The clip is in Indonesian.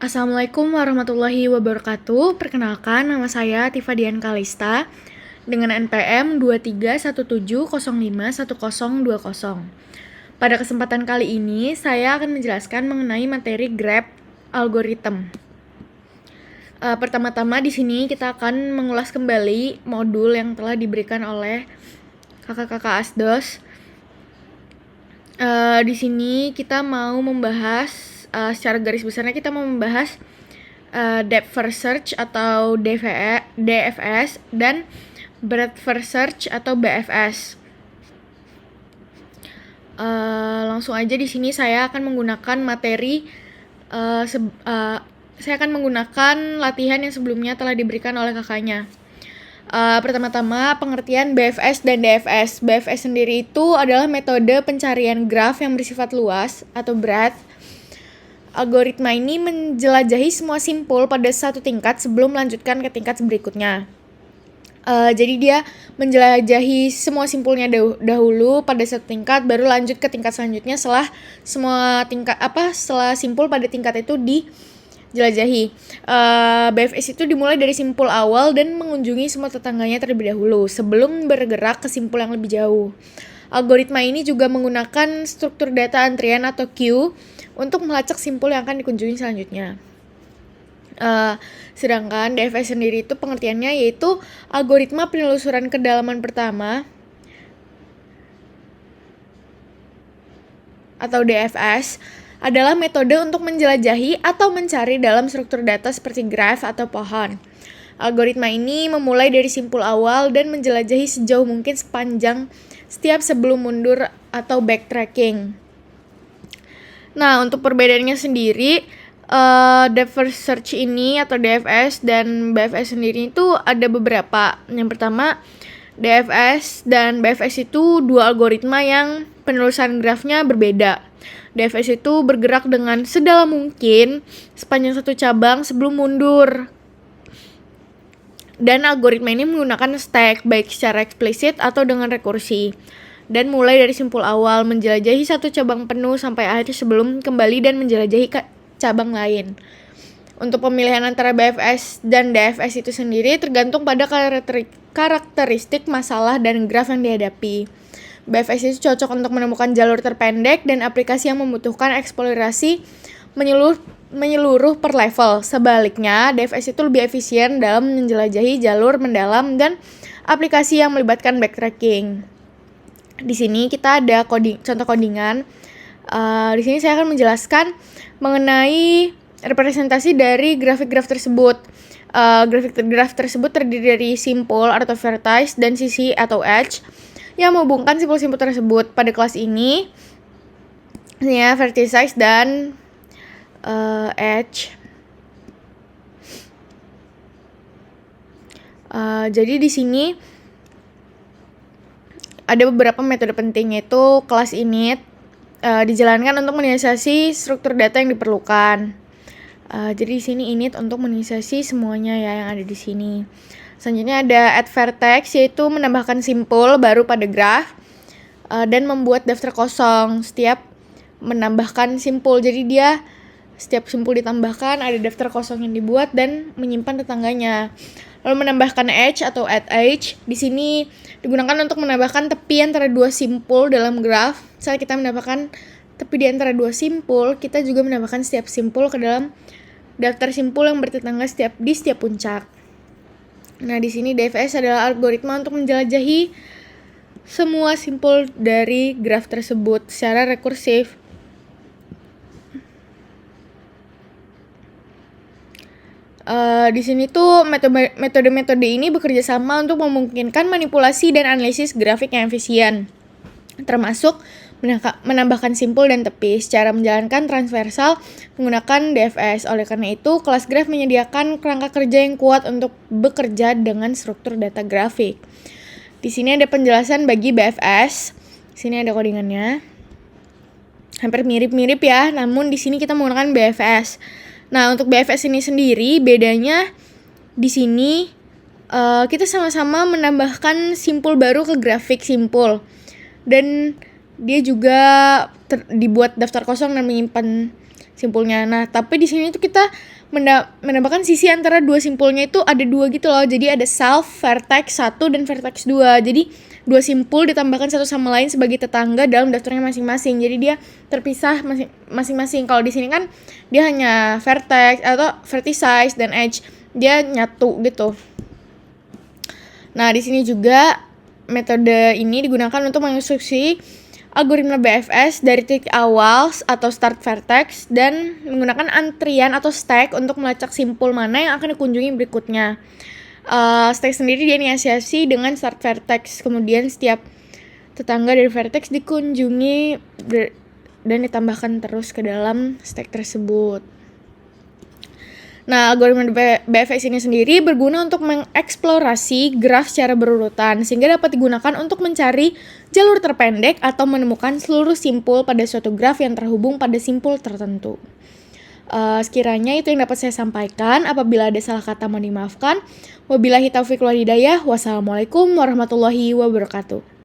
Assalamualaikum warahmatullahi wabarakatuh. Perkenalkan, nama saya Tifa Dian Kalista dengan NPM 2317051020. Pada kesempatan kali ini, saya akan menjelaskan mengenai materi graph algorithm. Pertama-tama di sini kita akan mengulas kembali modul yang telah diberikan oleh kakak-kakak Asdos. Di sini kita mau membahas secara garis besarnya kita mau membahas depth first search atau DFS dan breadth first search atau BFS. Langsung aja di sini saya akan menggunakan materi saya akan menggunakan latihan yang sebelumnya telah diberikan oleh kakaknya. Pertama-tama pengertian BFS dan DFS. BFS sendiri itu adalah metode pencarian graf yang bersifat luas atau breadth. Algoritma ini menjelajahi semua simpul pada satu tingkat sebelum melanjutkan ke tingkat berikutnya. Jadi dia menjelajahi semua simpulnya dahulu pada satu tingkat, baru lanjut ke tingkat selanjutnya setelah setelah simpul pada tingkat itu dijelajahi. BFS itu dimulai dari simpul awal dan mengunjungi semua tetangganya terlebih dahulu sebelum bergerak ke simpul yang lebih jauh. Algoritma ini juga menggunakan struktur data antrian atau queue untuk melacak simpul yang akan dikunjungi selanjutnya. Sedangkan DFS sendiri itu pengertiannya yaitu algoritma penelusuran kedalaman pertama atau DFS adalah metode untuk menjelajahi atau mencari dalam struktur data seperti graf atau pohon. Algoritma ini memulai dari simpul awal dan menjelajahi sejauh mungkin sepanjang setiap sebelum mundur atau backtracking. Nah, untuk perbedaannya sendiri, depth first search ini atau DFS dan BFS sendiri itu ada beberapa. Yang pertama, DFS dan BFS itu dua algoritma yang penelusuran grafnya berbeda. DFS itu bergerak dengan sedalam mungkin sepanjang satu cabang sebelum mundur. Dan algoritma ini menggunakan stack baik secara eksplisit atau dengan rekursi. Dan mulai dari simpul awal menjelajahi satu cabang penuh sampai akhir sebelum kembali dan menjelajahi cabang lain. Untuk pemilihan antara BFS dan DFS itu sendiri tergantung pada karakteristik masalah dan graf yang dihadapi. BFS itu cocok untuk menemukan jalur terpendek dan aplikasi yang membutuhkan eksplorasi menyeluruh per level. Sebaliknya, DFS itu lebih efisien dalam menjelajahi jalur mendalam dan aplikasi yang melibatkan backtracking. Di sini kita ada contoh codingan. Di sini saya akan menjelaskan mengenai representasi dari grafik-graf tersebut. Graf tersebut terdiri dari simpul atau vertex dan sisi atau edge yang menghubungkan simpul-simpul tersebut. Pada kelas ini, ya vertex dan edge. Jadi di sini ada beberapa metode penting, yaitu kelas init dijalankan untuk menginisiasi struktur data yang diperlukan. Jadi di sini init untuk menginisiasi semuanya ya yang ada di sini. Selanjutnya ada add vertex, yaitu menambahkan simpul baru pada graf dan membuat daftar kosong setiap menambahkan simpul. Jadi dia setiap simpul ditambahkan ada daftar kosong yang dibuat dan menyimpan tetangganya. Lalu menambahkan edge atau add edge. Di sini digunakan untuk menambahkan tepi antara dua simpul dalam graf. Saat kita menambahkan tepi di antara dua simpul, kita juga menambahkan setiap simpul ke dalam daftar simpul yang bertetangga di setiap puncak. Nah, di sini DFS adalah algoritma untuk menjelajahi semua simpul dari graf tersebut secara rekursif. Di sini tuh metode-metode ini bekerja sama untuk memungkinkan manipulasi dan analisis grafik yang efisien, termasuk menambahkan simpul dan tepi secara menjalankan transversal menggunakan DFS. Oleh karena itu, kelas graf menyediakan kerangka kerja yang kuat untuk bekerja dengan struktur data grafik. Di sini ada penjelasan bagi BFS. Di sini ada codingannya. Hampir mirip-mirip ya, namun di sini kita menggunakan BFS. Nah, untuk BFS ini sendiri bedanya di sini kita sama-sama menambahkan simpul baru ke grafik simpul. Dan dia juga dibuat daftar kosong dan menyimpan simpulnya. Nah, tapi di sini tuh kita menambahkan sisi antara dua simpulnya itu ada dua gitu loh. Jadi ada self vertex 1 dan vertex 2. Jadi dua simpul ditambahkan satu sama lain sebagai tetangga dalam daftarnya masing-masing. Jadi dia terpisah masing-masing. Kalau di sini kan dia hanya vertex atau vertices dan edge. Dia nyatu gitu. Nah, di sini juga metode ini digunakan untuk menginstruksi algoritma BFS dari titik awal atau start vertex dan menggunakan antrian atau stack untuk melacak simpul mana yang akan dikunjungi berikutnya. Stack sendiri diinisiasi dengan start vertex, kemudian setiap tetangga dari vertex dikunjungi dan ditambahkan terus ke dalam stack tersebut. Nah, algoritma BFS ini sendiri berguna untuk mengeksplorasi graf secara berurutan sehingga dapat digunakan untuk mencari jalur terpendek atau menemukan seluruh simpul pada suatu graf yang terhubung pada simpul tertentu. Sekiranya itu yang dapat saya sampaikan. Apabila ada salah kata mohon dimaafkan. Wabillahi taufiq wal hidayah. Wassalamualaikum warahmatullahi wabarakatuh.